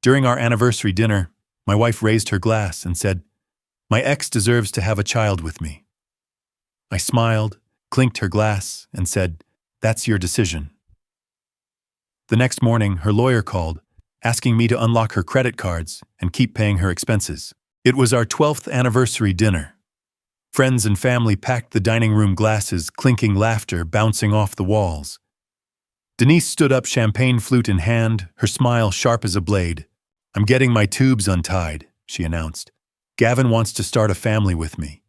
During our anniversary dinner, my wife raised her glass and said, "My ex deserves to have a child with me." I smiled, clinked her glass, and said, "That's your decision." The next morning, her lawyer called, asking me to unlock her credit cards and keep paying her expenses. It was our 12th anniversary dinner. Friends and family packed the dining room glasses, clinking laughter bouncing off the walls. Denise stood up, champagne flute in hand, her smile sharp as a blade. "I'm getting my tubes untied," she announced. "Gavin wants to start a family with me."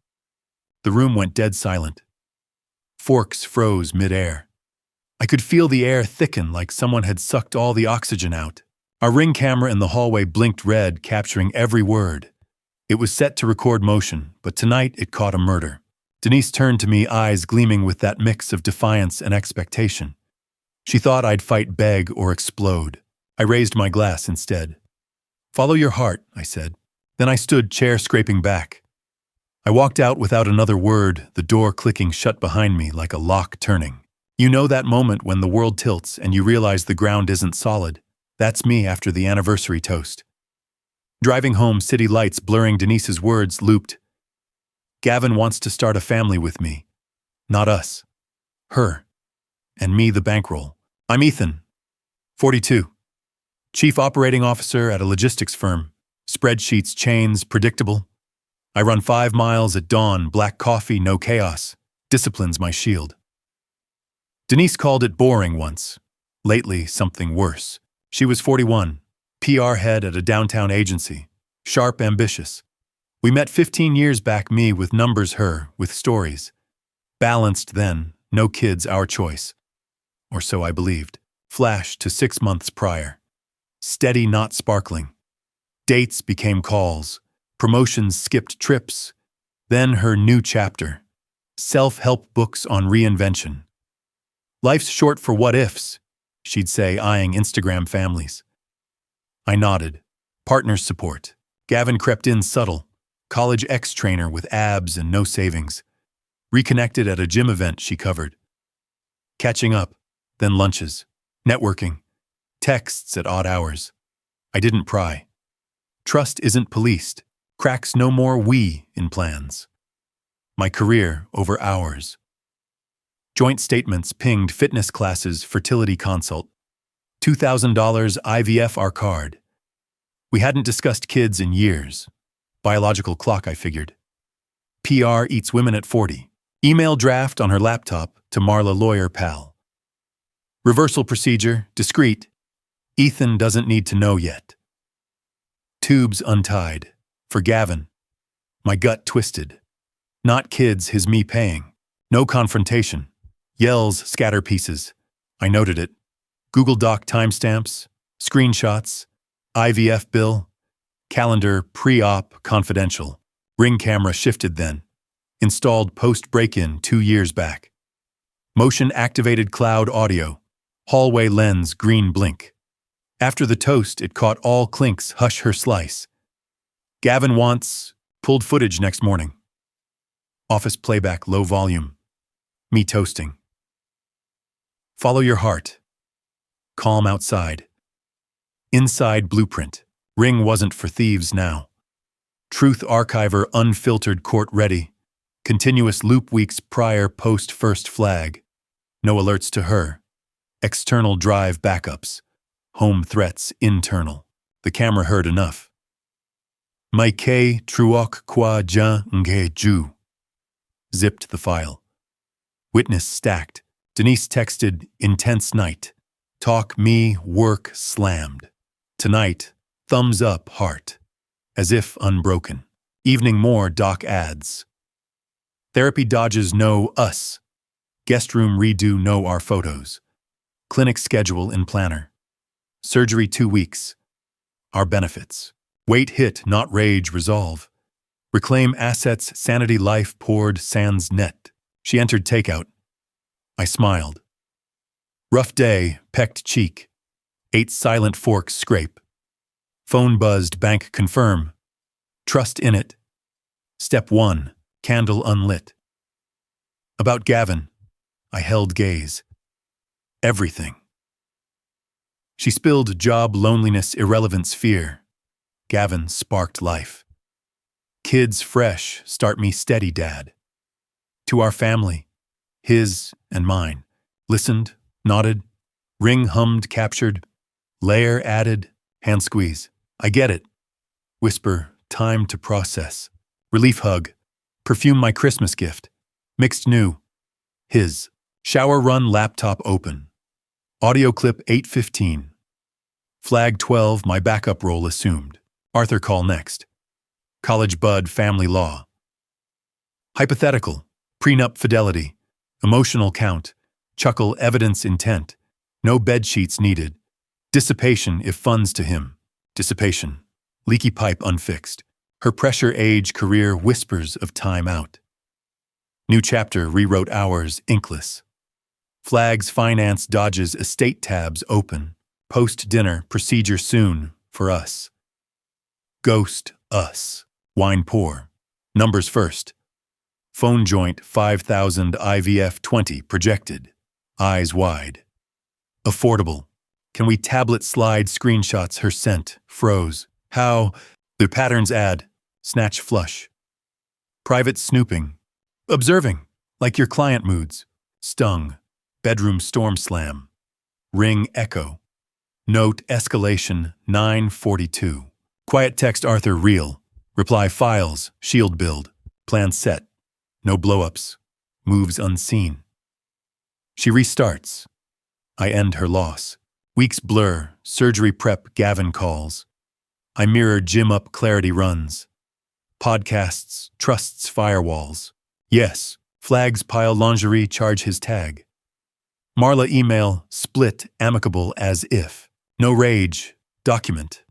The room went dead silent. Forks froze mid-air. I could feel the air thicken like someone had sucked all the oxygen out. Our Ring camera in the hallway blinked red, capturing every word. It was set to record motion, but tonight it caught a murder. Denise turned to me, eyes gleaming with that mix of defiance and expectation. She thought I'd fight, beg, or explode. I raised my glass instead. "Follow your heart," I said. Then I stood, chair scraping back. I walked out without another word, the door clicking shut behind me like a lock turning. You know that moment when the world tilts and you realize the ground isn't solid? That's me after the anniversary toast. Driving home, city lights blurring Denise's words looped. "Gavin wants to start a family with me. Not us. Her. And me, the bankroll. I'm Ethan, 42. Chief Operating Officer at a logistics firm. Spreadsheets, chains, predictable. I run 5 miles at dawn, black coffee, no chaos. Discipline's my shield." Denise called it boring once. Lately, something worse. She was 41, PR head at a downtown agency. Sharp, ambitious. We met 15 years back, me with numbers, her with stories. Balanced then, no kids, our choice. Or so I believed. Flash to 6 months prior. Steady, not sparkling. Dates became calls. Promotions skipped trips. Then her new chapter. Self-help books on reinvention. "Life's short for what-ifs," she'd say, eyeing Instagram families. I nodded. Partner support. Gavin crept in subtle. College ex-trainer with abs and no savings. Reconnected at a gym event she covered. Catching up. Then lunches. Networking. Texts at odd hours. I didn't pry. Trust isn't policed. Cracks no more we in plans. My career over ours. Joint statements pinged, fitness classes, fertility consult. $2,000 IVF our card. We hadn't discussed kids in years. Biological clock, I figured. PR eats women at 40. Email draft on her laptop to Marla lawyer pal. Reversal procedure, discreet. Ethan doesn't need to know yet. Tubes untied. For Gavin. My gut twisted. Not kids, his me paying. No confrontation. Yells, scatter pieces. I noted it. Google Doc timestamps, screenshots, IVF bill, calendar, pre-op, confidential. Ring camera shifted then. Installed post-break-in 2 years back. Motion-activated cloud audio. Hallway lens, green blink. After the toast, it caught all clinks, hush her slice. Gavin wants, pulled footage next morning. Office playback, low volume. Me toasting. Follow your heart. Calm outside. Inside blueprint. Ring wasn't for thieves now. Truth archiver, unfiltered, court ready. Continuous loop, weeks prior, post first flag. No alerts to her. External drive backups. Home threats, internal. The camera heard enough. Maike truok kwa ja nge ju. Zipped the file. Witness stacked. Denise texted, intense night. Talk me, work slammed. Tonight, thumbs up, heart. As if unbroken. Evening more, doc adds. Therapy dodges, no us. Guest room redo, no our photos. Clinic schedule in planner. Surgery 2 weeks. Our benefits. Wait hit, not rage, resolve. Reclaim assets, sanity, life poured, sans net. She entered takeout. I smiled. Rough day, pecked cheek. 8 silent forks scrape. Phone buzzed, bank confirm. Trust in it. Step 1, candle unlit. About Gavin. I held gaze. Everything. She spilled job, loneliness, irrelevance, fear. Gavin sparked life. Kids fresh, start me steady, Dad. To our family, his and mine. Listened, nodded, ring hummed, captured, layer added, hand squeeze. I get it. Whisper, time to process. Relief hug, perfume my Christmas gift. Mixed new, his. Shower run, laptop open. Audio clip 8:15. Flag 12, my backup role assumed. Arthur call next. College bud, family law. Hypothetical, prenup fidelity. Emotional count. Chuckle, evidence intent. No bed sheets needed. Dissipation if funds to him. Dissipation. Leaky pipe unfixed. Her pressure, age, career, whispers of time out. New chapter, rewrote hours, inkless. Flags, finance, dodges, estate tabs open. Post-dinner, procedure soon, for us. Ghost, us. Wine pour. Numbers first. Phone joint, 5,000 IVF 20, projected. Eyes wide. Affordable. Can we tablet slide screenshots her sent, froze. How? The patterns add. Snatch flush. Private snooping. Observing. Like your client moods. Stung. Bedroom storm slam. Ring echo. Note escalation 942. Quiet text Arthur real. Reply files, shield build. Plan set. No blowups. Moves unseen. She restarts. I end her loss. Weeks blur, surgery prep, Gavin calls. I mirror gym up, clarity runs. Podcasts, trusts, firewalls. Yes, flags pile lingerie, charge his tag. Marla email, split, amicable as if. No rage, document.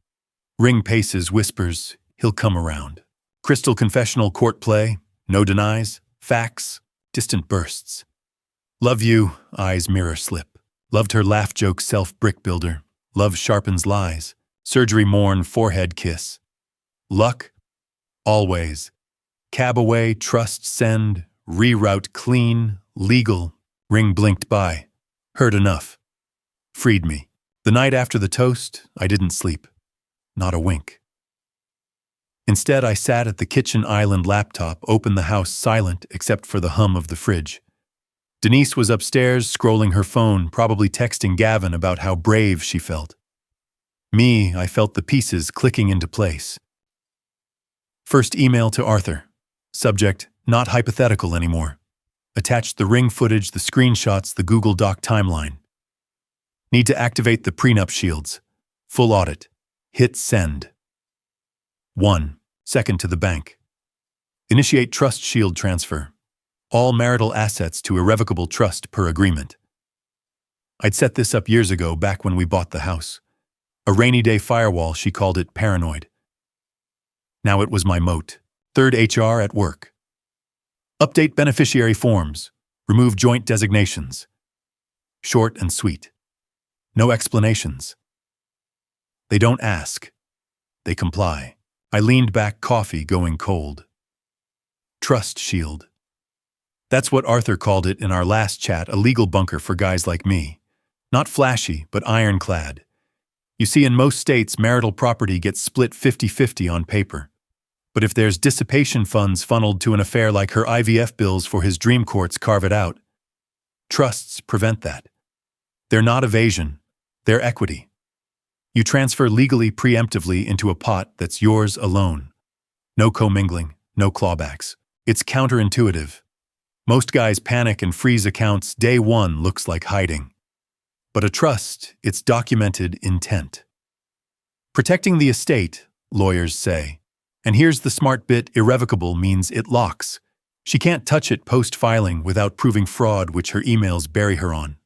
Ring paces, whispers, he'll come around. Crystal confessional, court play, no denies, facts, distant bursts. Love you, eyes mirror slip. Loved her laugh joke, self brick builder. Love sharpens lies. Surgery mourn, forehead kiss. Luck? Always. Cab away, trust send, reroute clean, legal. Ring blinked by. Heard enough. Freed me. The night after the toast, I didn't sleep. Not a wink. Instead, I sat at the kitchen island laptop, opened the house silent except for the hum of the fridge. Denise was upstairs, scrolling her phone, probably texting Gavin about how brave she felt. Me, I felt the pieces clicking into place. First email to Arthur. Subject, not hypothetical anymore. Attached the ring footage, the screenshots, the Google Doc timeline. Need to activate the prenup shields. Full audit. Hit send. 1. Second to the bank. Initiate trust shield transfer. All marital assets to irrevocable trust per agreement. I'd set this up years ago, back when we bought the house. A rainy day firewall, she called it paranoid. Now it was my moat. Third, HR at work. Update beneficiary forms. Remove joint designations. Short and sweet. No explanations. They don't ask. They comply. I leaned back, coffee going cold. Trust shield. That's what Arthur called it in our last chat, a legal bunker for guys like me. Not flashy, but ironclad. You see, in most states, marital property gets split 50-50 on paper. But if there's dissipation funds funneled to an affair like her IVF bills for his dream courts carve it out. Trusts prevent that. They're not evasion. They're equity. You transfer legally preemptively into a pot that's yours alone. No commingling, no clawbacks. It's counterintuitive. Most guys panic and freeze accounts. Day one looks like hiding. But a trust, it's documented intent. Protecting the estate, lawyers say. And here's the smart bit, irrevocable means it locks. She can't touch it post-filing without proving fraud, which her emails bury her on.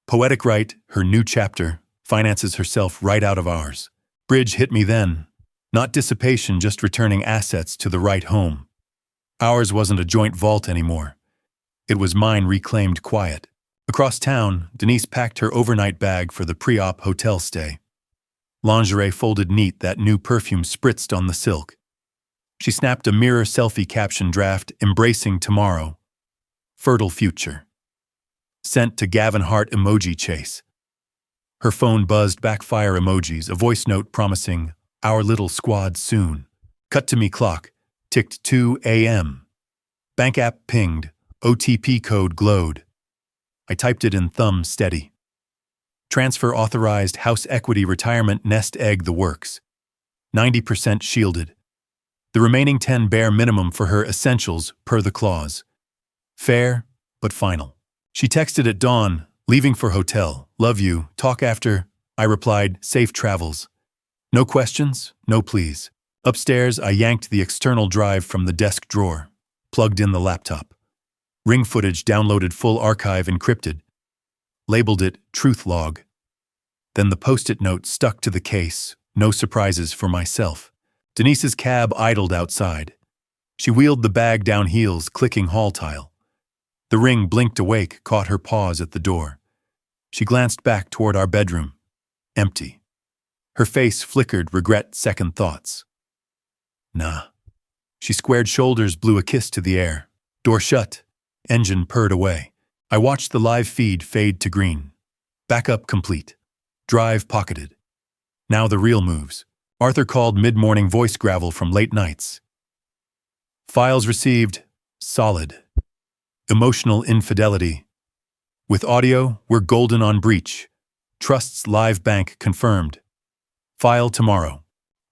Poetic right, her new chapter, finances herself right out of ours. Bridge hit me then. Not dissipation, just returning assets to the right home. Ours wasn't a joint vault anymore. It was mine, reclaimed quiet. Across town, Denise packed her overnight bag for the pre-op hotel stay. Lingerie folded neat, that new perfume spritzed on the silk. She snapped a mirror selfie caption draft, embracing tomorrow. Fertile future. Sent to Gavin Hart emoji chase. Her phone buzzed backfire emojis, a voice note promising, "Our little squad soon." Cut to me clock. Ticked 2 a.m. Bank app pinged. OTP code glowed. I typed it in thumb steady. Transfer authorized, house equity, retirement, nest egg, the works. 90% shielded. The remaining 10 bare minimum for her essentials per the clause. Fair, but final. She texted at dawn, leaving for hotel. Love you, talk after. I replied, safe travels. No questions, no please. Upstairs, I yanked the external drive from the desk drawer, plugged in the laptop. Ring footage downloaded, full archive encrypted. Labeled it truth log. Then the post-it note stuck to the case, no surprises for myself. Denise's cab idled outside. She wheeled the bag down heels, clicking hall tile. The ring blinked awake, caught her pause at the door. She glanced back toward our bedroom. Empty. Her face flickered regret, second thoughts. Nah. She squared shoulders, blew a kiss to the air. Door shut. Engine purred away. I watched the live feed fade to green. Backup complete. Drive pocketed. Now the real moves. Arthur called mid-morning, voice gravel from late nights. Files received. Solid. Emotional infidelity. With audio, we're golden on breach. Trust's live bank confirmed. File tomorrow.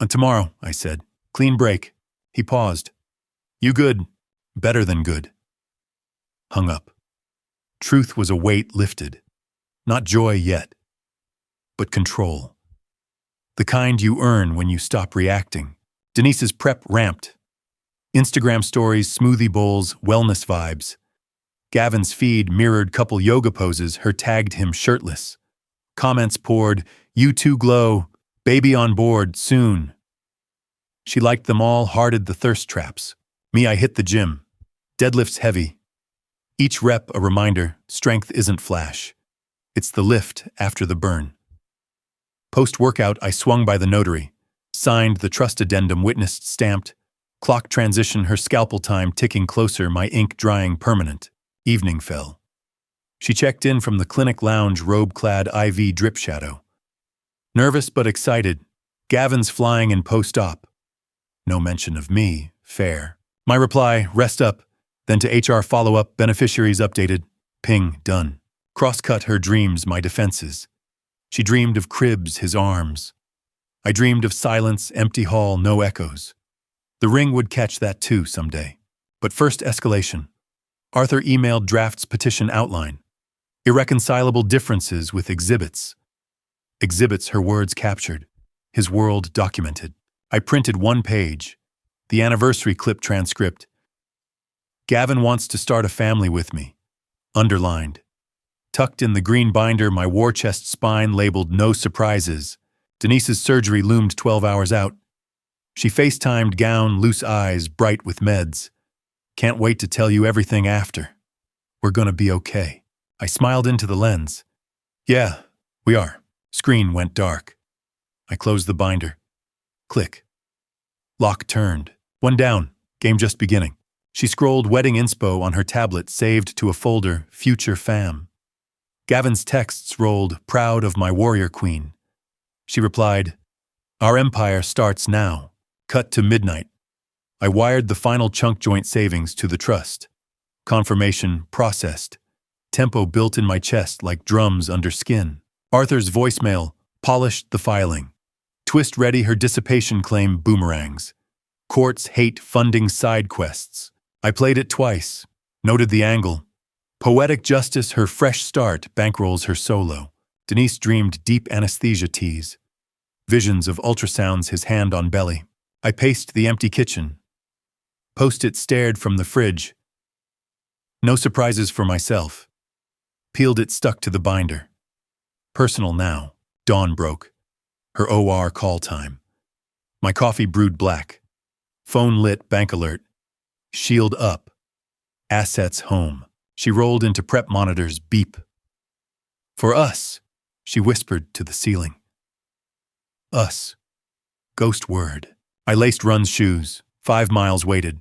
Tomorrow, I said. Clean break. He paused. You good? Better than good. Hung up. Truth was a weight lifted. Not joy yet, but control. The kind you earn when you stop reacting. Denise's prep ramped. Instagram stories, smoothie bowls, wellness vibes. Gavin's feed mirrored couple yoga poses, her tagged him shirtless. Comments poured, you too glow, baby on board, soon. She liked them all, hearted the thirst traps. Me, I hit the gym. Deadlifts heavy. Each rep a reminder, strength isn't flash. It's the lift after the burn. Post-workout, I swung by the notary. Signed the trust addendum, witnessed, stamped. Clock transition, her scalpel time ticking closer, my ink drying permanent. Evening fell. She checked in from the clinic lounge, robe-clad, IV drip shadow. Nervous but excited. Gavin's flying in post-op. No mention of me, fair. My reply, rest up. Then to HR follow-up, beneficiaries updated. Ping, done. Cross-cut her dreams, my defenses. She dreamed of cribs, his arms. I dreamed of silence, empty hall, no echoes. The ring would catch that too someday. But first escalation. Arthur emailed drafts, petition outline. Irreconcilable differences with exhibits. Exhibits her words captured. His world documented. I printed one page. The anniversary clip transcript. Gavin wants to start a family with me. Underlined. Tucked in the green binder, my war chest spine labeled no surprises. Denise's surgery loomed 12 hours out. She FaceTimed, gown, loose eyes, bright with meds. Can't wait to tell you everything after. We're gonna be okay. I smiled into the lens. Yeah, we are. Screen went dark. I closed the binder. Click. Lock turned. One down. Game just beginning. She scrolled wedding inspo on her tablet, saved to a folder, future fam. Gavin's texts rolled, proud of my warrior queen. She replied, our empire starts now. Cut to midnight. I wired the final chunk joint savings to the trust. Confirmation processed. Tempo built in my chest like drums under skin. Arthur's voicemail polished the filing. Twist ready, her dissipation claim boomerangs. Courts hate funding side quests. I played it twice. Noted the angle. Poetic justice, her fresh start, bankrolls her solo. Denise dreamed deep anesthesia tease. Visions of ultrasounds, his hand on belly. I paced the empty kitchen. Post-it stared from the fridge. No surprises for myself. Peeled it, stuck to the binder. Personal now. Dawn broke. Her OR call time. My coffee brewed black. Phone lit, bank alert. Shield up. Assets home. She rolled into prep monitors, beep. For us, she whispered to the ceiling. Us. Ghost word. I laced Run's shoes. 5 miles waited.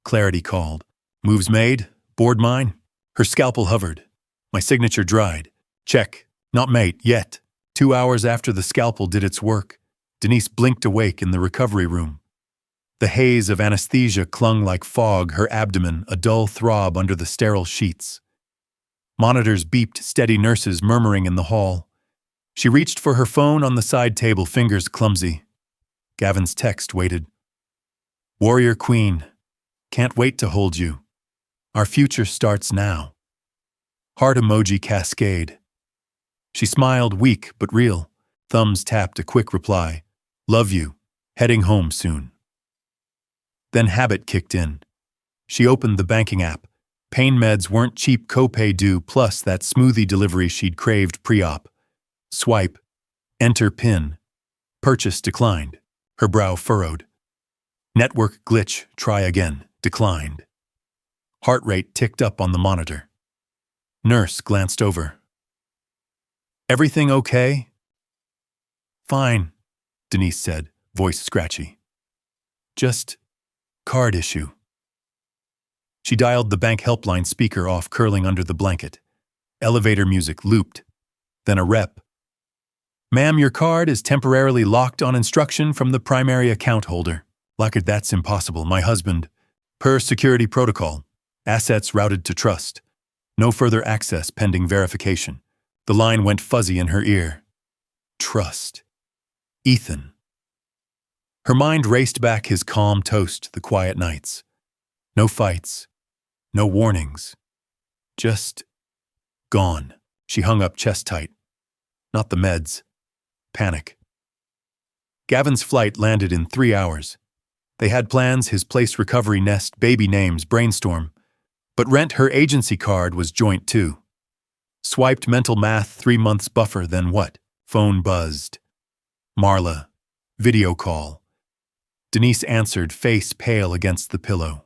Clarity called. Moves made. Board mine. Her scalpel hovered. My signature dried. Check. Not mate, yet. 2 hours after the scalpel did its work, Denise blinked awake in the recovery room. The haze of anesthesia clung like fog, her abdomen a dull throb under the sterile sheets. Monitors beeped, steady nurses murmuring in the hall. She reached for her phone on the side table, fingers clumsy. Gavin's text waited. Warrior Queen, can't wait to hold you. Our future starts now. Heart emoji cascade. She smiled, weak but real. Thumbs tapped a quick reply. Love you. Heading home soon. Then habit kicked in. She opened the banking app. Pain meds weren't cheap, copay due, plus that smoothie delivery she'd craved pre-op. Swipe. Enter PIN. Purchase declined. Her brow furrowed. Network glitch, try again, declined. Heart rate ticked up on the monitor. Nurse glanced over. Everything okay? Fine, Denise said, voice scratchy. Just card issue. She dialed the bank helpline speaker off, curling under the blanket. Elevator music looped. Then a rep. Ma'am, your card is temporarily locked on instruction from the primary account holder. Locked, that's impossible. My husband. Per security protocol. Assets routed to trust. No further access pending verification. The line went fuzzy in her ear. Trust. Ethan. Her mind raced back his calm toast, the quiet nights. No fights. No warnings. Just gone. She hung up chest tight. Not the meds. Panic. Gavin's flight landed in 3 hours. They had plans, his place, recovery, nest, baby names, brainstorm. But rent, her agency card was joint too. Swiped mental math, 3 months buffer, then what? Phone buzzed. Marla. Video call. Denise answered, face pale against the pillow.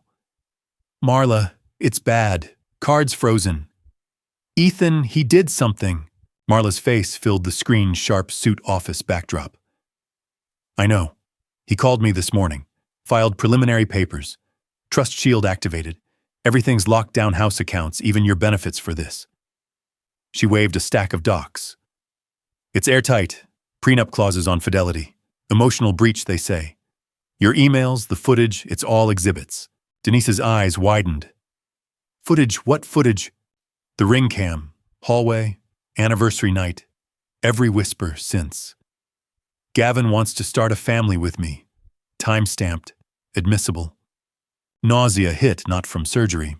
Marla, it's bad. Card's frozen. Ethan, he did something. Marla's face filled the screen's sharp suit office backdrop. I know. He called me this morning. Filed preliminary papers. Trust shield activated. Everything's locked down, house accounts, even your benefits for this. She waved a stack of docs. It's airtight. Prenup clauses on fidelity. Emotional breach, they say. Your emails, the footage, it's all exhibits. Denise's eyes widened. Footage, what footage? The ring cam, hallway, anniversary night, every whisper since. Gavin wants to start a family with me. Time-stamped, admissible. Nausea hit, not from surgery.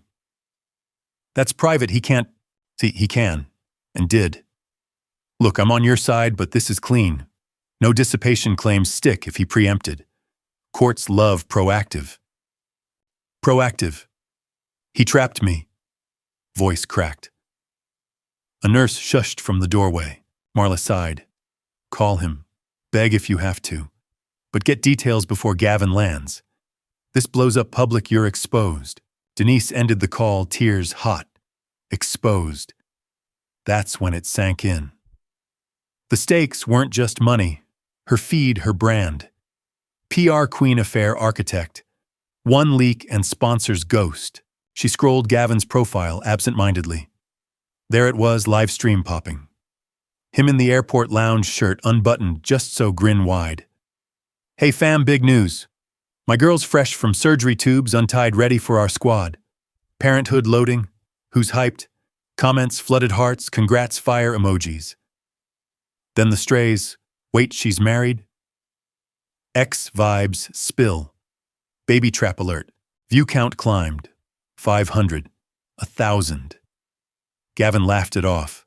That's private, he can't. See, he can, and did. Look, I'm on your side, but this is clean. No dissipation claims stick if he preempted. Courts love proactive. Proactive. He trapped me. Voice cracked. A nurse shushed from the doorway. Marla sighed. Call him. Beg if you have to. But get details before Gavin lands. This blows up public, you're exposed. Denise ended the call, tears hot. Exposed. That's when it sank in. The stakes weren't just money. Her feed, her brand. PR queen affair architect. One leak and sponsor's ghost. She scrolled Gavin's profile absent-mindedly. There it was, live stream popping. Him in the airport lounge shirt, unbuttoned, just so grin wide. Hey fam, big news. My girl's fresh from surgery, tubes untied, ready for our squad. Parenthood loading. Who's hyped? Comments, flooded hearts, congrats, fire emojis. Then the strays. Wait, she's married? X vibes spill. Baby trap alert. View count climbed. 500. 1,000. Gavin laughed it off.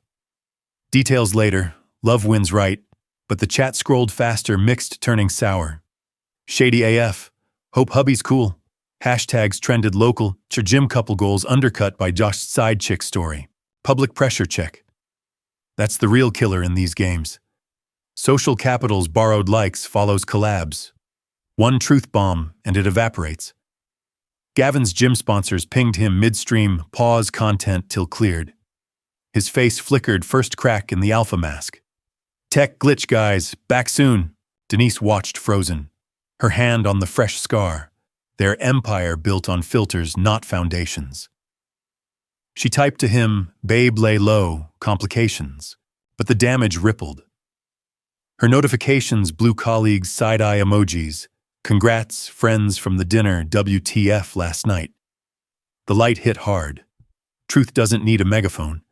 Details later. Love wins right. But the chat scrolled faster, mixed, turning sour. Shady AF. Hope hubby's cool. Hashtags trended local. Gym couple goals undercut by Josh's side chick story. Public pressure check. That's the real killer in these games. Social capital's borrowed likes follows collabs. One truth bomb and it evaporates. Gavin's gym sponsors pinged him midstream, pause content till cleared. His face flickered, first crack in the alpha mask. Tech glitch guys, back soon. Denise watched frozen. Her hand on the fresh scar. Their empire built on filters, not foundations. She typed to him, babe lay low, complications. But the damage rippled. Her notifications blew colleagues side-eye emojis. Congrats, friends from the dinner, WTF last night. The light hit hard. Truth doesn't need a megaphone.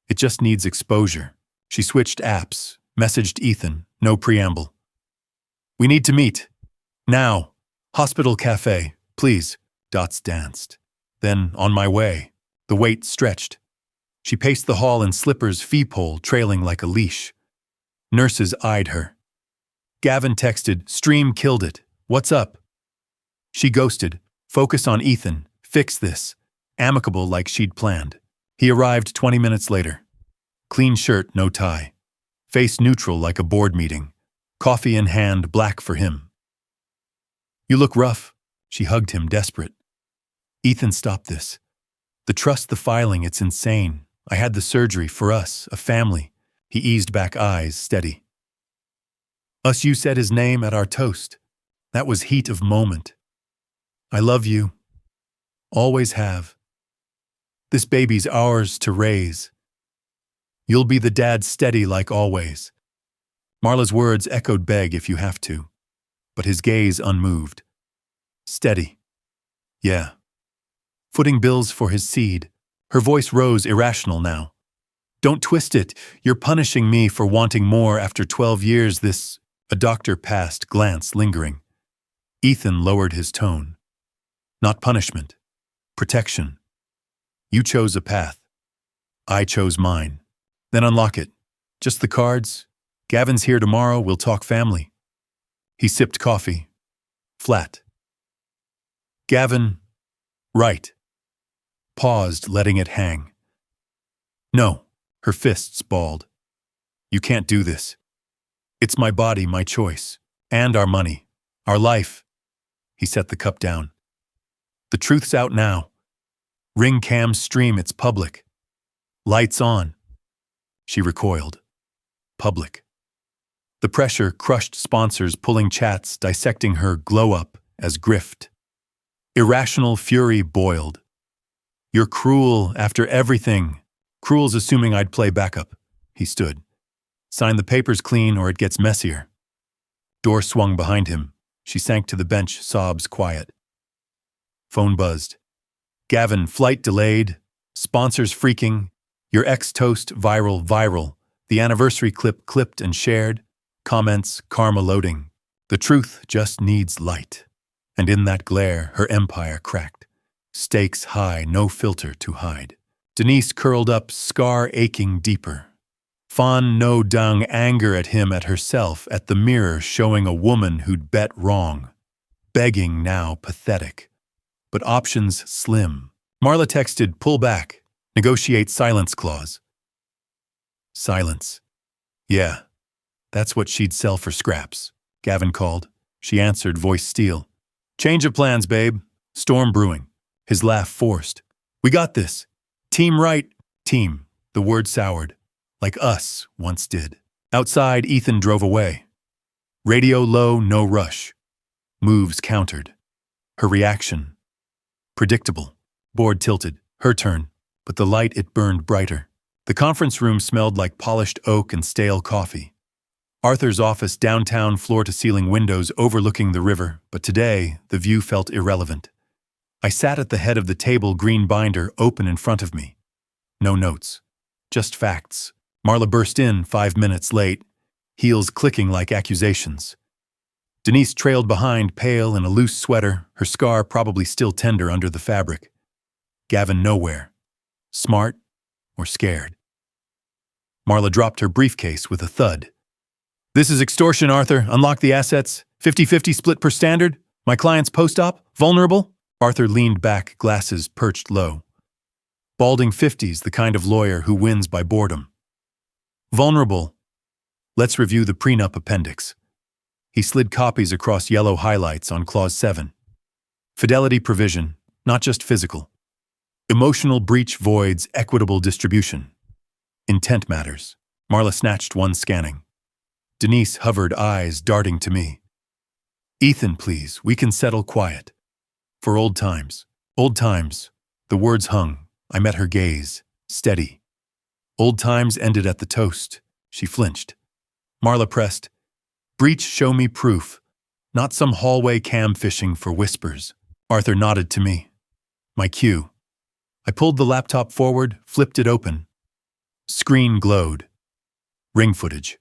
It just needs exposure. She switched apps, messaged Ethan, no preamble. We need to meet. Now. Hospital cafe, please. Dots danced. Then, on my way. The wait stretched. She paced the hall in slippers, fee-pole trailing like a leash. Nurses eyed her. Gavin texted, Stream killed it. What's up? She ghosted. Focus on Ethan. Fix this. Amicable like she'd planned. He arrived 20 minutes later. Clean shirt, no tie. Face neutral like a board meeting. Coffee in hand, black for him. You look rough. She hugged him, desperate. Ethan, stop this. Trust the filing, it's insane. I had the surgery for us, a family. He eased back, eyes steady. Us, you said his name at our toast. That was heat of moment. I love you. Always have. This baby's ours to raise. You'll be the dad steady like always. Marla's words echoed beg if you have to, but his gaze unmoved. Steady. Yeah. Footing bills for his seed. Her voice rose irrational now. Don't twist it. You're punishing me for wanting more after 12 years this... A doctor passed, glance lingering. Ethan lowered his tone. Not punishment. Protection. You chose a path. I chose mine. Then unlock it. Just the cards. Gavin's here tomorrow, we'll talk family. He sipped coffee. Flat. Gavin. Right. Paused, letting it hang. No, her fists balled. You can't do this. It's my body, my choice. And our money. Our life. He set the cup down. The truth's out now. Ring cam stream, it's public. Lights on. She recoiled. Public. The pressure crushed sponsors pulling chats, dissecting her glow up as grift. Irrational fury boiled. You're cruel after everything. Cruel's assuming I'd play backup. He stood. Sign the papers clean or it gets messier. Door swung behind him. She sank to the bench, sobs quiet. Phone buzzed. Gavin, flight delayed. Sponsors freaking. Your ex-toast viral. The anniversary clip clipped and shared. Comments, karma loading. The truth just needs light. And in that glare, her empire cracked. Stakes high, no filter to hide. Denise curled up, scar aching deeper. Fawn no dung anger at him, at herself, at the mirror showing a woman who'd bet wrong. Begging now pathetic. But options slim. Marla texted, pull back. Negotiate silence clause. Silence. Yeah, that's what she'd sell for scraps. Gavin called. She answered, voice steel. Change of plans, babe. Storm brewing. His laugh forced. We got this. Team right. Team. The word soured. Like us once did. Outside, Ethan drove away. Radio low, no rush. Moves countered. Her reaction. Predictable. Board tilted. Her turn. But the light, it burned brighter. The conference room smelled like polished oak and stale coffee. Arthur's office, downtown, floor-to-ceiling windows overlooking the river, but today the view felt irrelevant. I sat at the head of the table, green binder open in front of me. No notes. Just facts. Marla burst in 5 minutes late, heels clicking like accusations. Denise trailed behind, pale in a loose sweater, her scar probably still tender under the fabric. Gavin nowhere. Smart or scared. Marla dropped her briefcase with a thud. This is extortion, Arthur. Unlock the assets. 50-50 split per standard. My client's post-op. Vulnerable. Arthur leaned back, glasses perched low. Balding 50s, the kind of lawyer who wins by boredom. Vulnerable. Let's review the prenup appendix. He slid copies across yellow highlights on Clause 7. Fidelity provision, not just physical. Emotional breach voids equitable distribution. Intent matters. Marla snatched one, scanning. Denise hovered, eyes darting to me. Ethan, please, we can settle quiet. For old times. Old times. The words hung. I met her gaze. Steady. Old times ended at the toast. She flinched. Marla pressed. Breach, show me proof. Not some hallway cam fishing for whispers. Arthur nodded to me. My cue. I pulled the laptop forward, flipped it open. Screen glowed. Ring footage.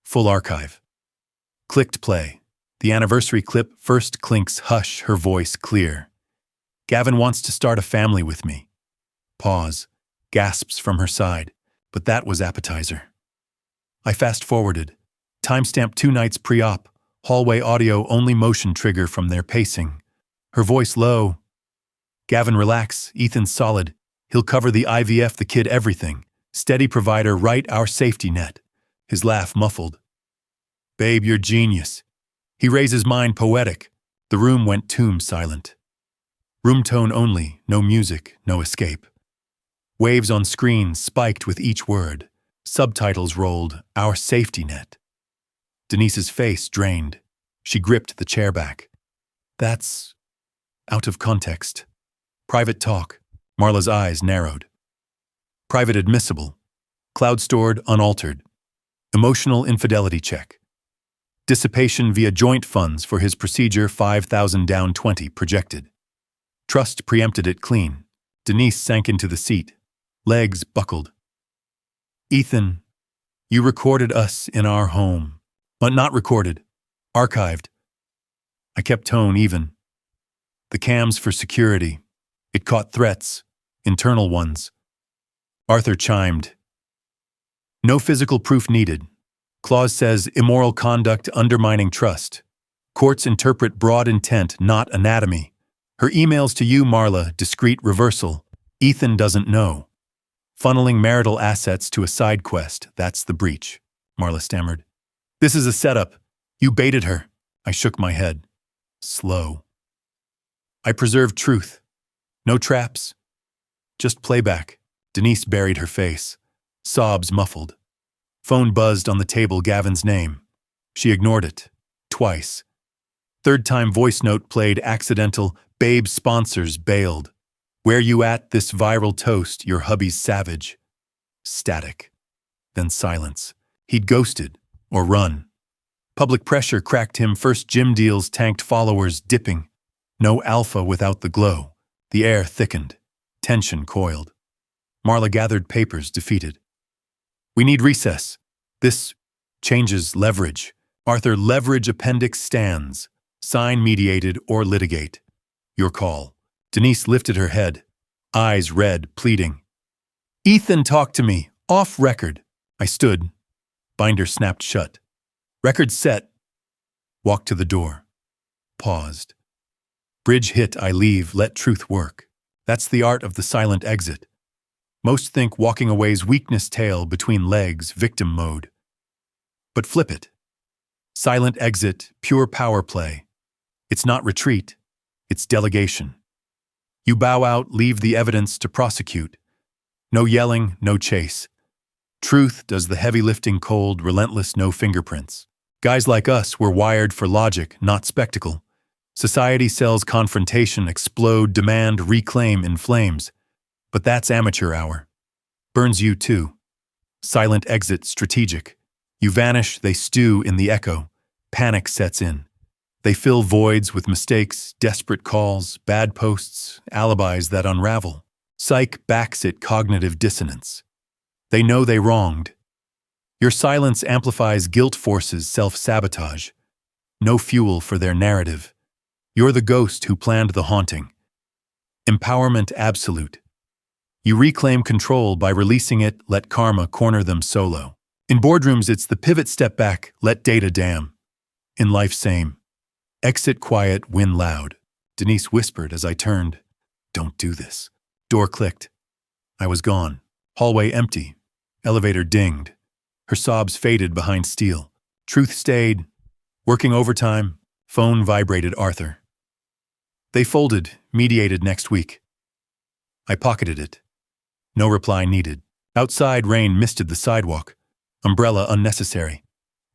Full archive. Clicked play. The anniversary clip first clinks hush, her voice clear. Gavin wants to start a family with me. Pause. Gasps from her side. But that was appetizer. I fast-forwarded. Timestamp 2 nights pre-op. Hallway audio only motion trigger from their pacing. Her voice low. Gavin, relax. Ethan's solid. He'll cover the IVF, the kid, everything. Steady provider, right, our safety net. His laugh muffled. Babe, you're genius. He raises mind poetic. The room went tomb silent. Room tone only, no music, no escape. Waves on screen spiked with each word. Subtitles rolled, our safety net. Denise's face drained. She gripped the chair back. That's out of context. Private talk. Marla's eyes narrowed. Private admissible. Cloud stored, unaltered. Emotional infidelity check. Dissipation via joint funds for his procedure, 5,000 down 20 projected. Trust preempted it clean. Denise sank into the seat. Legs buckled. Ethan, you recorded us in our home. But not recorded. Archived. I kept tone even. The cams for security. It caught threats. Internal ones. Arthur chimed. No physical proof needed. Clause says immoral conduct undermining trust. Courts interpret broad intent, not anatomy. Her emails to you, Marla, discreet reversal. Ethan doesn't know. Funneling marital assets to a side quest, that's the breach, Marla stammered. This is a setup. You baited her. I shook my head. Slow. I preserved truth. No traps. Just playback. Denise buried her face. Sobs muffled. Phone buzzed on the table, Gavin's name. She ignored it. Twice. Third time voice note played, accidental. Babe sponsors bailed. Where you at, this viral toast, your hubby's savage. Static. Then silence. He'd ghosted. Or run. Public pressure cracked him, first gym deals tanked, followers dipping. No alpha without the glow. The air thickened. Tension coiled. Marla gathered papers, defeated. We need recess. This changes leverage. Arthur, leverage appendix stands. Sign mediated or litigate. Your call. Denise lifted her head. Eyes red, pleading. Ethan, talk to me. Off record. I stood. Binder snapped shut. Record set. Walked to the door. Paused. Bridge hit, I leave, let truth work. That's the art of the silent exit. Most think walking away's weakness, tail between legs, victim mode. But flip it. Silent exit, pure power play. It's not retreat. It's delegation. You bow out, leave the evidence to prosecute. No yelling, no chase. Truth does the heavy lifting, cold, relentless, no fingerprints. Guys like us were wired for logic, not spectacle. Society sells confrontation, explode, demand, reclaim in flames. But that's amateur hour. Burns you too. Silent exit, strategic. You vanish, they stew in the echo. Panic sets in. They fill voids with mistakes, desperate calls, bad posts, alibis that unravel. Psych backs it, cognitive dissonance. They know they wronged. Your silence amplifies guilt, forces self-sabotage. No fuel for their narrative. You're the ghost who planned the haunting. Empowerment absolute. You reclaim control by releasing it, let karma corner them solo. In boardrooms, it's the pivot, step back, let data damn. In life, same. Exit quiet, win loud. Denise whispered as I turned. Don't do this. Door clicked. I was gone. Hallway empty. Elevator dinged. Her sobs faded behind steel. Truth stayed. Working overtime. Phone vibrated. Arthur. They folded, mediated next week. I pocketed it. No reply needed. Outside, rain misted the sidewalk. Umbrella unnecessary.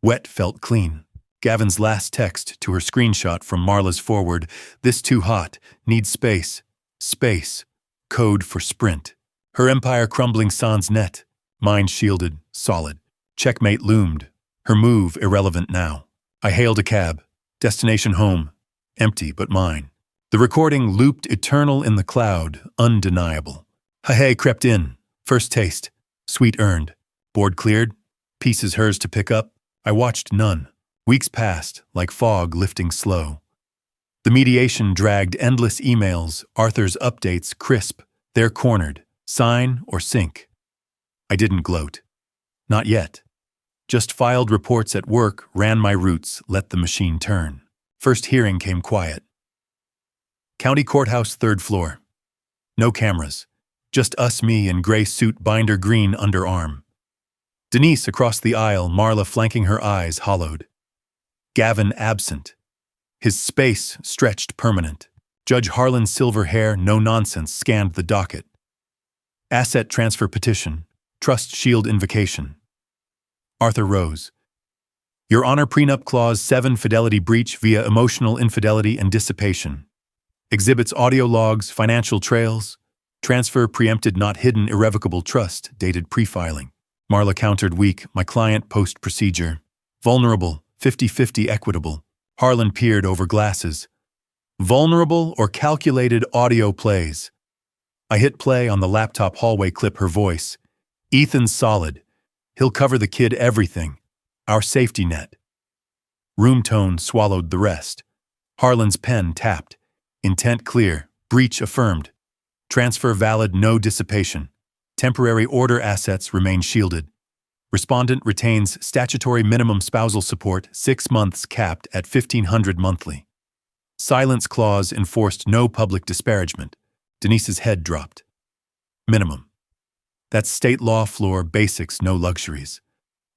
Wet felt clean. Gavin's last text to her screenshot from Marla's forward. This too hot. Needs space. Space. Code for sprint. Her empire crumbling sans net. Mind shielded. Solid. Checkmate loomed. Her move irrelevant now. I hailed a cab. Destination home. Empty, but mine. The recording looped eternal in the cloud, undeniable. Hey crept in. First taste. Sweet earned. Board cleared. Pieces hers to pick up. I watched none. Weeks passed, like fog lifting slow. The mediation dragged endless emails, Arthur's updates crisp. They're cornered. Sign or sink. I didn't gloat. Not yet. Just filed reports at work, ran my routes, let the machine turn. First hearing came quiet. County Courthouse, third floor. No cameras. Just us, me, and gray suit, binder green underarm. Denise across the aisle, Marla flanking her eyes hollowed. Gavin absent. His space stretched permanent. Judge Harlan's silver hair, no nonsense, scanned the docket. Asset transfer petition. Trust shield invocation. Arthur rose. Your Honor, prenup clause 7, fidelity breach via emotional infidelity and dissipation. Exhibits audio logs, financial trails. Transfer preempted, not hidden, irrevocable trust, dated pre-filing. Marla countered weak, my client post-procedure. Vulnerable, 50-50 equitable. Harlan peered over glasses. Vulnerable or calculated audio plays. I hit play on the laptop hallway clip, her voice. Ethan's solid. He'll cover the kid everything. Our safety net. Room tone swallowed the rest. Harlan's pen tapped. Intent clear. Breach affirmed. Transfer valid, no dissipation. Temporary order assets remain shielded. Respondent retains statutory minimum spousal support, 6 months capped at $1,500 monthly. Silence clause enforced no public disparagement. Denise's head dropped. Minimum. That's state law floor basics, no luxuries.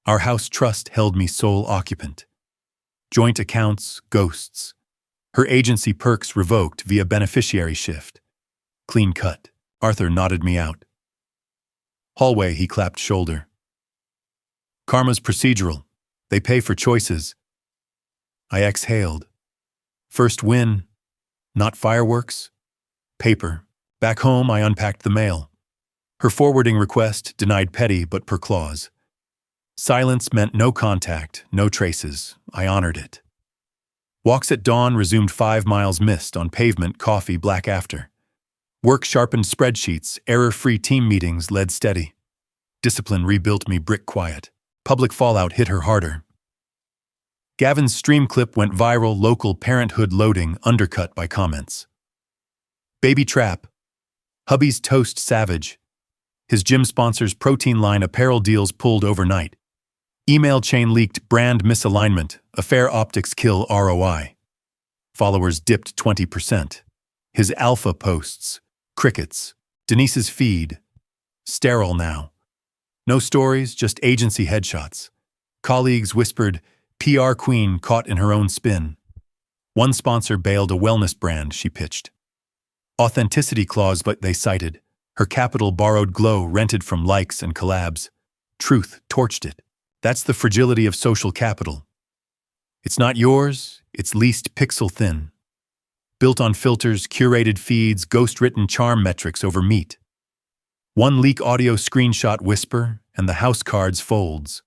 Our house trust held me sole occupant. Joint accounts, ghosts. Her agency perks revoked via beneficiary shift. Clean cut. Arthur nodded me out. Hallway, he clapped shoulder. Karma's procedural. They pay for choices. I exhaled. First win. Not fireworks. Paper. Back home, I unpacked the mail. Her forwarding request denied petty but per clause. Silence meant no contact, no traces. I honored it. Walks at dawn resumed 5 miles missed on pavement, coffee, black after. Work sharpened spreadsheets, error-free team meetings led steady. Discipline rebuilt me brick quiet. Public fallout hit her harder. Gavin's stream clip went viral, local parenthood loading, undercut by comments. Baby trap. Hubby's toast savage. His gym sponsors protein line apparel deals pulled overnight. Email chain leaked, brand misalignment, affair optics kill ROI. Followers dipped 20%. His alpha posts. Crickets. Denise's feed. Sterile now. No stories, just agency headshots. Colleagues whispered, PR queen caught in her own spin. One sponsor bailed a wellness brand she pitched. Authenticity clause, but they cited. Her capital borrowed glow rented from likes and collabs. Truth torched it. That's the fragility of social capital. It's not yours, it's least pixel thin. Built on filters, curated feeds, ghost-written charm metrics over meat. One leak audio screenshot whisper, and the house cards folds.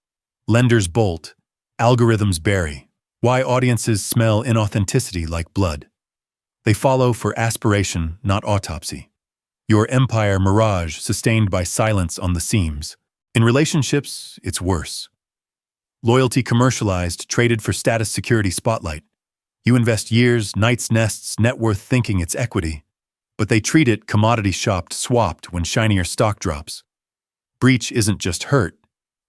Lenders bolt, algorithms bury. Why audiences smell inauthenticity like blood. They follow for aspiration, not autopsy. Your empire mirage sustained by silence on the seams. In relationships, it's worse. Loyalty commercialized, traded for status security spotlight. You invest years, nights' nests, net worth thinking it's equity. But they treat it commodity shopped, swapped when shinier stock drops. Breach isn't just hurt,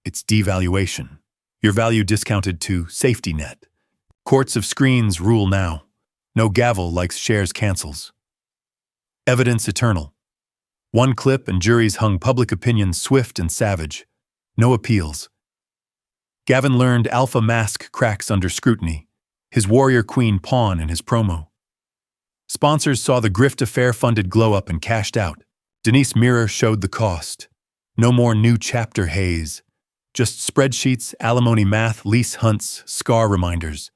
it's devaluation. Your value discounted to safety net. Courts of screens rule now. No gavel likes shares cancels. Evidence eternal. One clip and juries hung public opinion swift and savage. No appeals. Gavin learned alpha mask cracks under scrutiny. His warrior queen pawn in his promo. Sponsors saw the grift affair funded glow up and cashed out. Denise Mirror showed the cost. No more new chapter haze. Just spreadsheets, alimony math, lease hunts, scar reminders.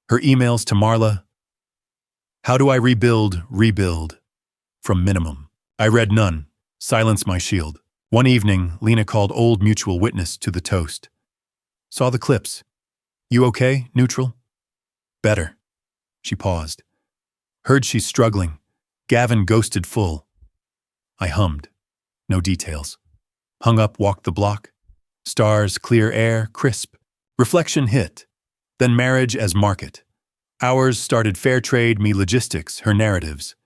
Her emails to Marla. How do I rebuild? From minimum. I read none. Silence my shield. One evening, Lena called old mutual witness to the toast. Saw the clips. You okay, neutral? Better. She paused. Heard she's struggling. Gavin ghosted full. I hummed. No details. Hung up, walked the block. Stars, clear air, crisp. Reflection hit. Then marriage as market. Ours started fair trade, me logistics, her narratives.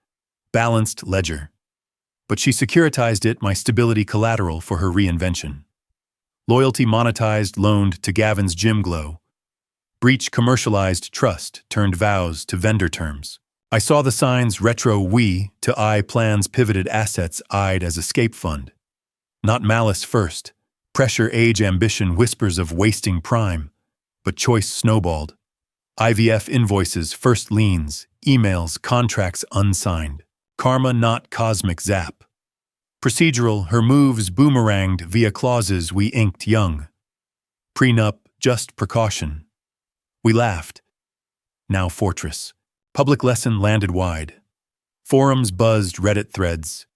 Balanced ledger. But she securitized it, my stability collateral for her reinvention. Loyalty monetized, loaned to Gavin's gym glow. Breach commercialized, trust turned vows to vendor terms. I saw the signs, retro we to I plans, pivoted assets eyed as escape fund. Not malice first. Pressure, age, ambition, whispers of wasting prime. But choice snowballed. IVF invoices, first liens, emails, contracts unsigned. Karma not cosmic zap. Procedural, her moves boomeranged via clauses we inked young. Prenup, just precaution. We laughed. Now fortress. Public lesson landed wide. Forums buzzed, Reddit threads.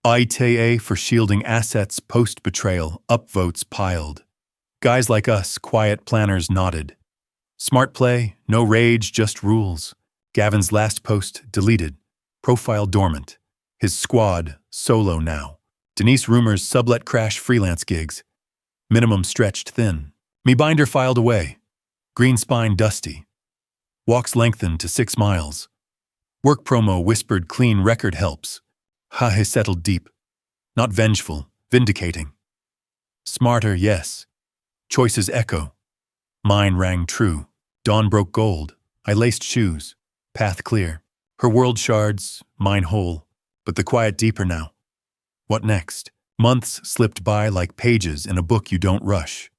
ITA for shielding assets post-betrayal, upvotes piled. Guys like us, quiet planners nodded. Smart play, no rage, just rules. Gavin's last post deleted. Profile dormant. His squad, solo now. Denise rumors sublet crash freelance gigs. Minimum stretched thin. Me binder filed away. Green spine dusty. Walks lengthened to 6 miles. Work promo whispered clean record helps. Ha he settled deep. Not vengeful, vindicating. Smarter, yes. Choices echo. Mine rang true. Dawn broke gold. I laced shoes. Path clear. Her world shards, mine whole. But the quiet deeper now. What next? Months slipped by like pages in a book you don't rush.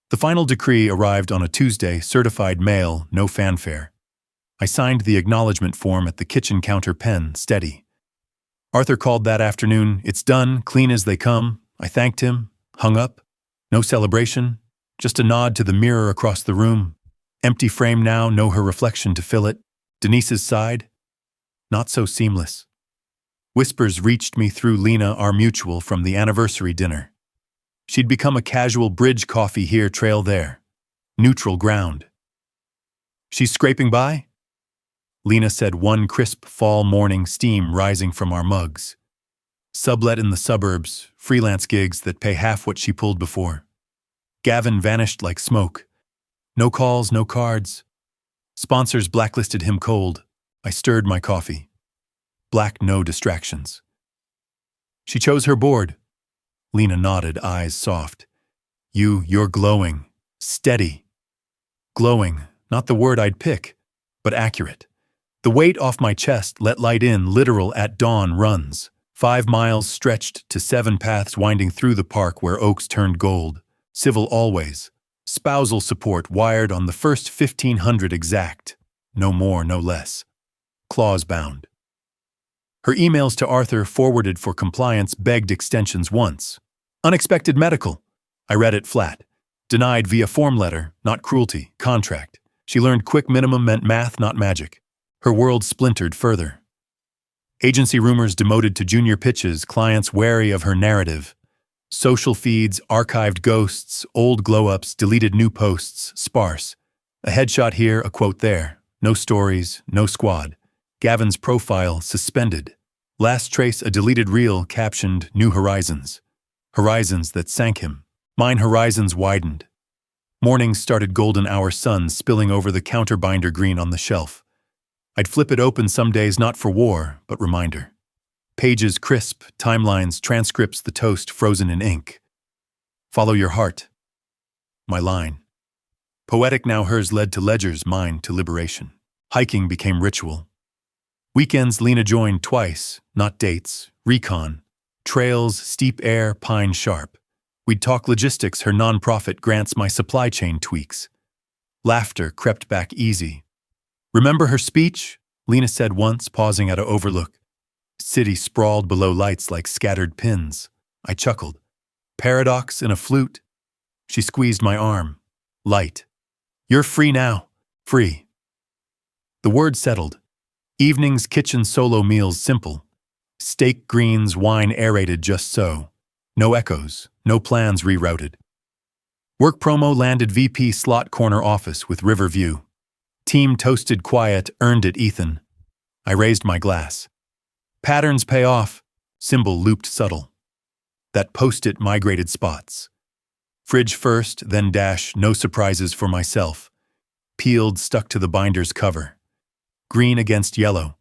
The final decree arrived on a Tuesday, certified mail, no fanfare. I signed the acknowledgement form at the kitchen counter, pen steady. Arthur called that afternoon. It's done, clean as they come. I thanked him, hung up. No celebration, just a nod to the mirror across the room. Empty frame now, no her reflection to fill it. Denise's side, not so seamless. Whispers reached me through Lena, our mutual, from the anniversary dinner. She'd become a casual bridge coffee here, trail there. Neutral ground. She's scraping by? Lena said, one crisp fall morning, steam rising from our mugs. Sublet in the suburbs, freelance gigs that pay half what she pulled before. Gavin vanished like smoke. No calls, no cards. Sponsors blacklisted him cold. I stirred my coffee. Black, no distractions. She chose her board. Lena nodded, eyes soft. You're glowing. Steady. Glowing, not the word I'd pick, but accurate. The weight off my chest let light in, literal at dawn runs. 5 miles stretched to 7 paths winding through the park where oaks turned gold. Civil always. Spousal support wired on the first 1,500 exact. No more, no less. Clause bound. Her emails to Arthur, forwarded for compliance, begged extensions once. Unexpected medical. I read it flat. Denied via form letter, not cruelty, contract. She learned quick minimum meant math, not magic. Her world splintered further. Agency rumors demoted to junior pitches, clients wary of her narrative. Social feeds, archived ghosts, old glow-ups, deleted new posts, sparse. A headshot here, a quote there. No stories, no squad. Gavin's profile suspended. Last trace, a deleted reel captioned New Horizons. Horizons that sank him. Mine horizons widened. Mornings started, golden hour sun spilling over the counterbinder green on the shelf. I'd flip it open some days, not for war, but reminder. Pages crisp, timelines, transcripts, the toast frozen in ink. Follow your heart. My line. Poetic now, hers led to ledgers, mine to liberation. Hiking became ritual. Weekends Lena joined twice, not dates, recon. Trails, steep air, pine sharp. We'd talk logistics, her nonprofit grants, my supply chain tweaks. Laughter crept back easy. Remember her speech? Lena said once, pausing at a overlook. City sprawled below lights like scattered pins. I chuckled. Paradox in a flute. She squeezed my arm. Light. You're free now. Free. The word settled. Evenings, kitchen, solo meals, simple. Steak, greens, wine aerated just so. No echoes, no plans rerouted. Work promo landed, VP slot, corner office with river view. Team toasted quiet, earned it, Ethan. I raised my glass. Patterns pay off, symbol looped subtle. That post-it migrated spots. Fridge first, then dash, no surprises for myself. Peeled, stuck to the binder's cover. Green against yellow.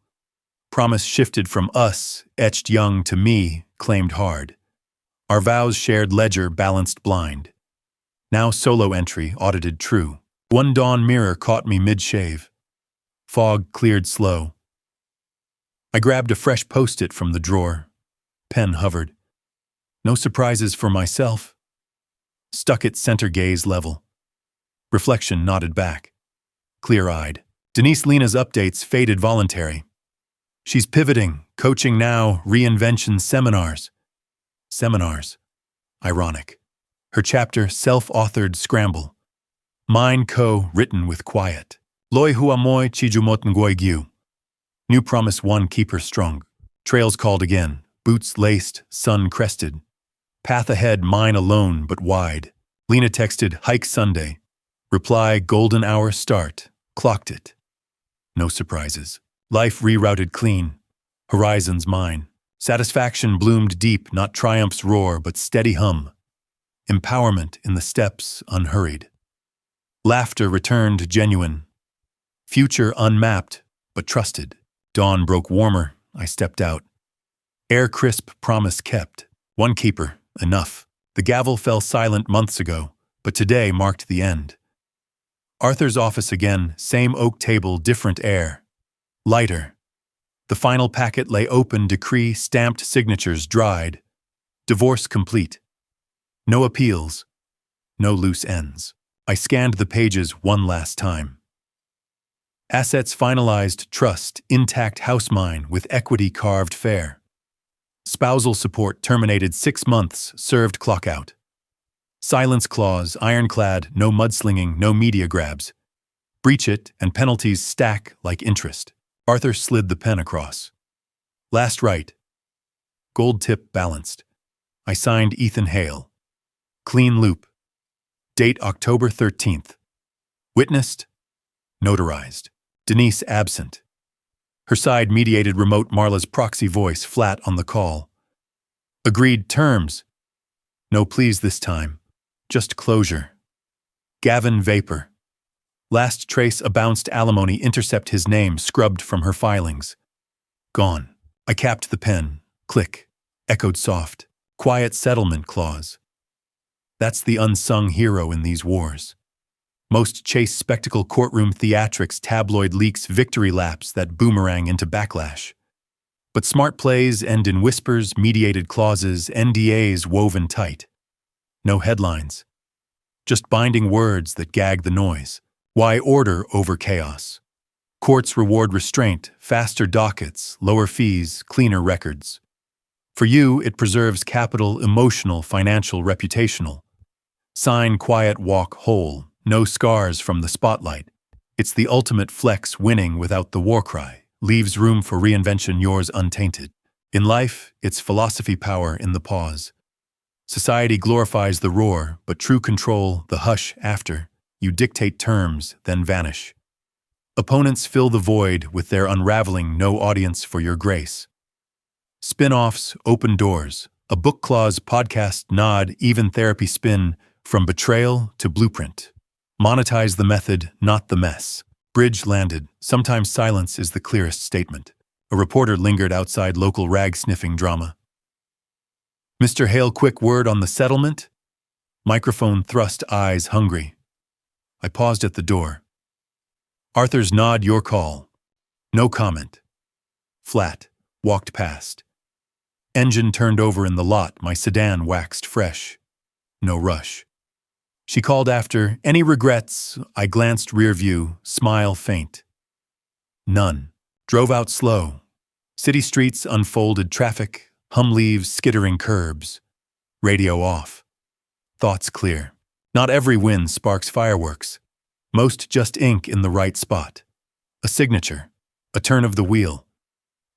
Promise shifted from us, etched young, to me, claimed hard. Our vows shared ledger, balanced blind. Now solo entry, audited true. One dawn mirror caught me mid-shave. Fog cleared slow. I grabbed a fresh post-it from the drawer. Pen hovered. No surprises for myself. Stuck it center gaze level. Reflection nodded back. Clear-eyed. Denise Lena's updates faded voluntary. She's pivoting, coaching now, reinvention seminars. Seminars. Ironic. Her chapter, self-authored scramble. Mine co-written with quiet. Loi huamoy chijumot ngoi gyu. New promise one, keep her strong. Trails called again, boots laced, sun crested. Path ahead, mine alone but wide. Lena texted, hike Sunday. Reply, golden hour start. Clocked it. No surprises. Life rerouted clean. Horizons mine. Satisfaction bloomed deep, not triumph's roar, but steady hum. Empowerment in the steps, unhurried. Laughter returned genuine. Future unmapped, but trusted. Dawn broke warmer, I stepped out. Air crisp, promise kept. One keeper, enough. The gavel fell silent months ago, but today marked the end. Arthur's office again, same oak table, different air. Lighter. The final packet lay open, decree, stamped signatures dried. Divorce complete. No appeals. No loose ends. I scanned the pages one last time. Assets finalized, trust, intact house mine with equity carved fair. Spousal support terminated 6 months, served clock out. Silence clause, ironclad, no mudslinging, no media grabs. Breach it, and penalties stack like interest. Arthur slid the pen across. Last right. Gold tip balanced. I signed Ethan Hale. Clean loop. Date October 13th. Witnessed. Notarized. Denise absent. Her side mediated remote Marla's proxy voice flat on the call. Agreed terms. No pleas this time. Just closure. Gavin Vapor. Last trace a bounced alimony intercept his name scrubbed from her filings. Gone. I capped the pen. Click. Echoed soft. Quiet settlement clause. That's the unsung hero in these wars. Most chase spectacle courtroom theatrics, tabloid leaks, victory laps that boomerang into backlash. But smart plays end in whispers, mediated clauses, NDAs woven tight. No headlines. Just binding words that gag the noise. Why order over chaos? Courts reward restraint, faster dockets, lower fees, cleaner records. For you, it preserves capital, emotional, financial, reputational. Sign, quiet, walk whole. No scars from the spotlight. It's the ultimate flex, winning without the war cry. Leaves room for reinvention, yours untainted. In life, it's philosophy power in the pause. Society glorifies the roar, but true control, the hush after. You dictate terms, then vanish. Opponents fill the void with their unraveling, no audience for your grace. Spin-offs, open doors, a book clause, podcast nod, even therapy spin, from betrayal to blueprint. Monetize the method, not the mess. Bridge landed. Sometimes silence is the clearest statement. A reporter lingered outside local rag-sniffing drama. Mr. Hale, quick word on the settlement? Microphone thrust, eyes hungry. I paused at the door. Arthur's nod, your call. No comment. Flat. Walked past. Engine turned over in the lot, my sedan waxed fresh. No rush. She called after, any regrets? I glanced rear view, smile faint. None. Drove out slow. City streets unfolded, traffic, hum leaves, skittering curbs. Radio off. Thoughts clear. Not every win sparks fireworks. Most just ink in the right spot. A signature. A turn of the wheel.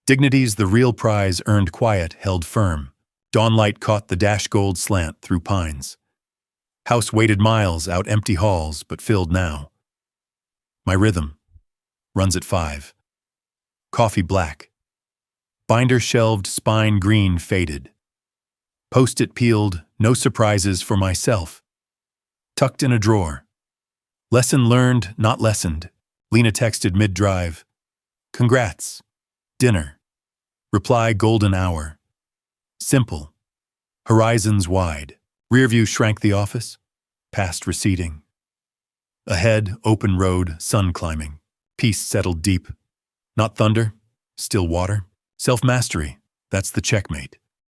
Dignity's the real prize, earned quiet, held firm. Dawnlight caught the dash gold slant through pines. House waited miles out empty halls, but filled now. My rhythm. runs at 5. Coffee black. Binder shelved, spine green faded. Post-it peeled, no surprises for myself. Tucked in a drawer. Lesson learned, not lessened. Lena texted mid-drive. Congrats. Dinner. Reply golden hour. Simple. Horizons wide. Rearview shrank the office. Past receding. Ahead, open road, sun climbing. Peace settled deep. Not thunder, still water. Self-mastery, that's the checkmate.